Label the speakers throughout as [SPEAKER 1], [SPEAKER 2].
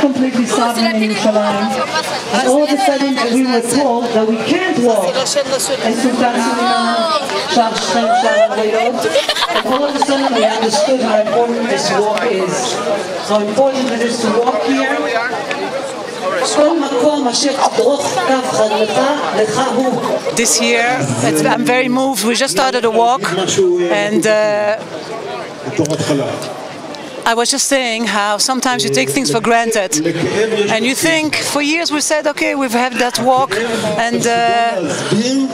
[SPEAKER 1] completely sovereign in Yerushalayim. And all of a sudden we were told that we can't walk. And all of a sudden we understood how important this walk is. How important it is to walk here.
[SPEAKER 2] This year, I'm very moved. We just started a walk, and I was just saying how sometimes you take things for granted, and you think, for years we said, okay, we've had that walk, and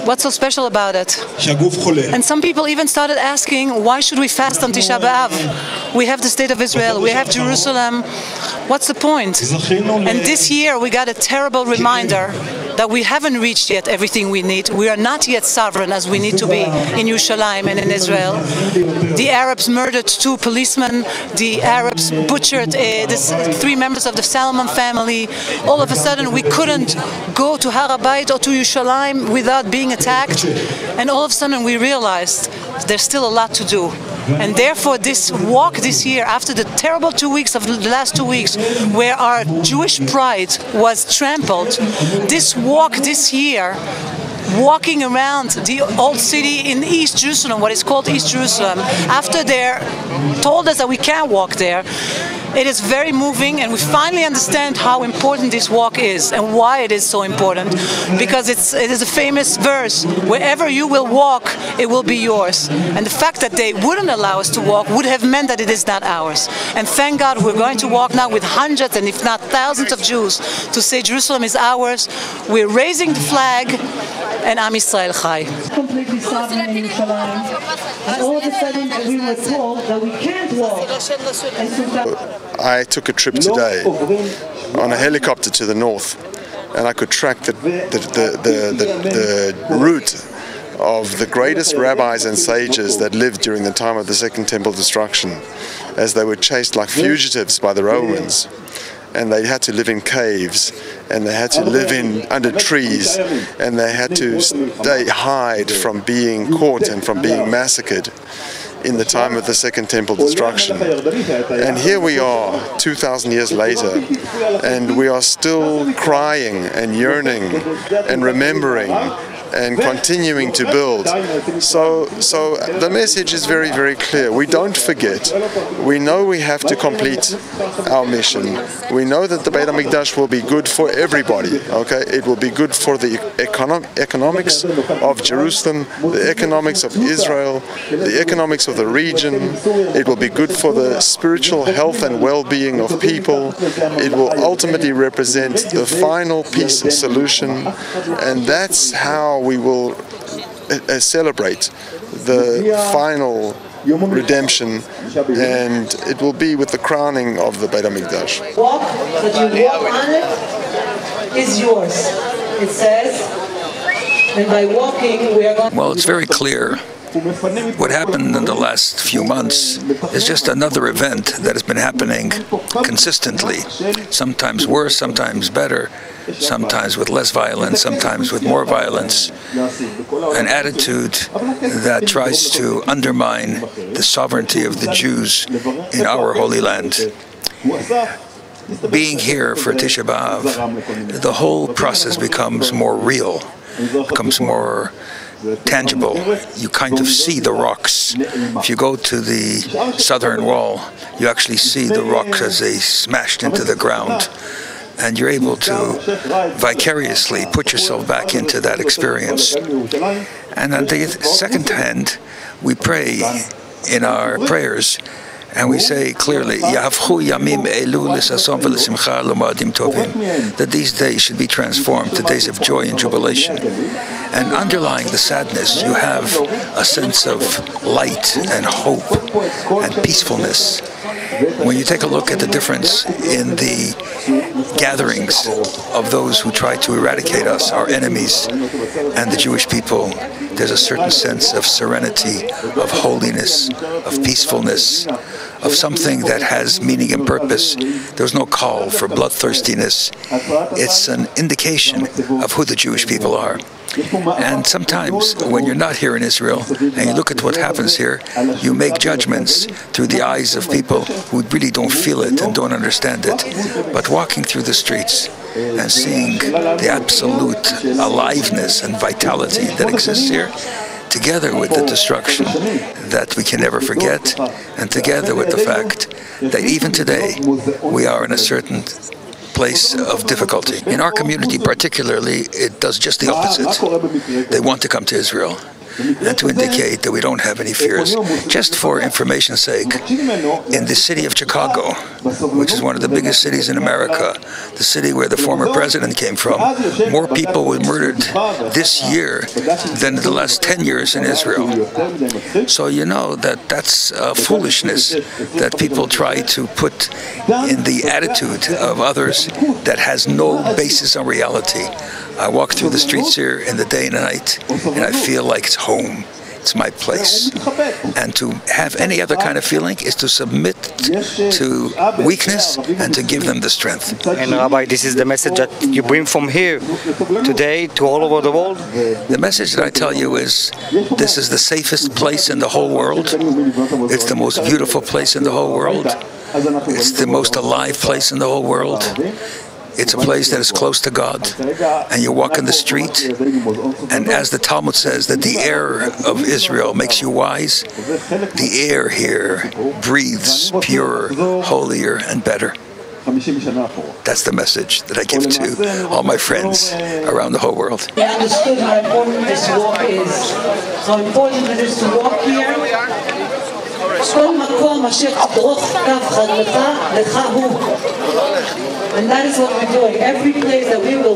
[SPEAKER 2] what's so special about it? And some people even started asking, why should we fast on Tisha B'Av? We have the State of Israel, we have Jerusalem, what's the point? And this year we got a terrible reminder that we haven't reached yet everything we need. We are not yet sovereign as we need to be in Yerushalayim and in Israel. The Arabs murdered 2 policemen. The Arabs butchered 3 members of the Salomon family. All of a sudden, we couldn't go to Har HaBayit or to Yerushalayim without being attacked. And all of a sudden, we realized there's still a lot to do. And therefore, this walk this year, after the terrible 2 weeks of the last 2 weeks, where our Jewish pride was trampled, this walk this year, walking around the old city in East Jerusalem, what is called East Jerusalem, after they told us that we can't walk there, it is very moving, and we finally understand how important this walk is and why it is so important. Because it is a famous verse, wherever you will walk, it will be yours. And the fact that they wouldn't allow us to walk would have meant that it is not ours. And thank God we're going to walk now with hundreds and if not thousands of Jews to say Jerusalem is ours. We're raising the flag, and Am Yisrael Chai.
[SPEAKER 1] Completely sovereign in Yerushalayim. And all of a sudden we were told that we can't walk.
[SPEAKER 3] I took a trip today on a helicopter to the north, and I could track the route of the greatest rabbis and sages that lived during the time of the Second Temple destruction, as they were chased like fugitives by the Romans. And they had to live in caves, and they had to live under trees, and they had to hide from being caught and from being massacred in the time of the Second Temple destruction. And here we are, 2,000 years later, and we are still crying and yearning and remembering and continuing to build. So the message is very, very clear. We don't forget. We know we have to complete our mission. We know that the Beit HaMikdash will be good for everybody. Okay, it will be good for the economics of Jerusalem, the economics of Israel, the economics of the region. It will be good for the spiritual health and well-being of people. It will ultimately represent the final peace solution, and that's how we will celebrate the final redemption, and it will be with the crowning of the Beit HaMikdash.
[SPEAKER 1] Walk that you walk on it is yours. It says, and by walking we are going.
[SPEAKER 4] Well, it's very clear. What happened in the last few months is just another event that has been happening consistently, sometimes worse, sometimes better, sometimes with less violence, sometimes with more violence. An attitude that tries to undermine the sovereignty of the Jews in our Holy Land. Being here for Tisha B'Av, the whole process becomes more real, becomes more tangible. You kind of see the rocks. If you go to the southern wall, you actually see the rocks as they smashed into the ground. And you're able to vicariously put yourself back into that experience. And on the second hand, we pray in our prayers, and we say clearly, that these days should be transformed to days of joy and jubilation. And underlying the sadness, you have a sense of light and hope and peacefulness. When you take a look at the difference in the gatherings of those who try to eradicate us, our enemies, and the Jewish people, there's a certain sense of serenity, of holiness, of peacefulness, of something that has meaning and purpose. There's no call for bloodthirstiness. It's an indication of who the Jewish people are. And sometimes when you're not here in Israel and you look at what happens here, you make judgments through the eyes of people who really don't feel it and don't understand it. But walking through the streets and seeing the absolute aliveness and vitality that exists here, together with the destruction that we can never forget, and together with the fact that even today we are in a certain place of difficulty. In our community particularly, it does just the opposite. They want to come to Israel and to indicate that we don't have any fears. Just for information's sake, in the city of Chicago, which is one of the biggest cities in America, the city where the former president came from, more people were murdered this year than in the last 10 years in Israel. So you know that that's foolishness that people try to put in the attitude of others that has no basis on reality. I walk through the streets here in the day and night, and I feel like it's home. It's my place. And to have any other kind of feeling is to submit to weakness and to give them the strength.
[SPEAKER 5] And Rabbi, this is the message that you bring from here today to all over the world?
[SPEAKER 4] The message that I tell you is, this is the safest place in the whole world. It's the most beautiful place in the whole world. It's the most alive place in the whole world. It's a place that is close to God, and you walk in the street, and as the Talmud says, that the air of Israel makes you wise, the air here breathes purer, holier, and better. That's the message that I give to all my friends around the whole world.
[SPEAKER 1] We understood how important this walk is, how important it is to walk here. And that is what we're doing. Every place that we will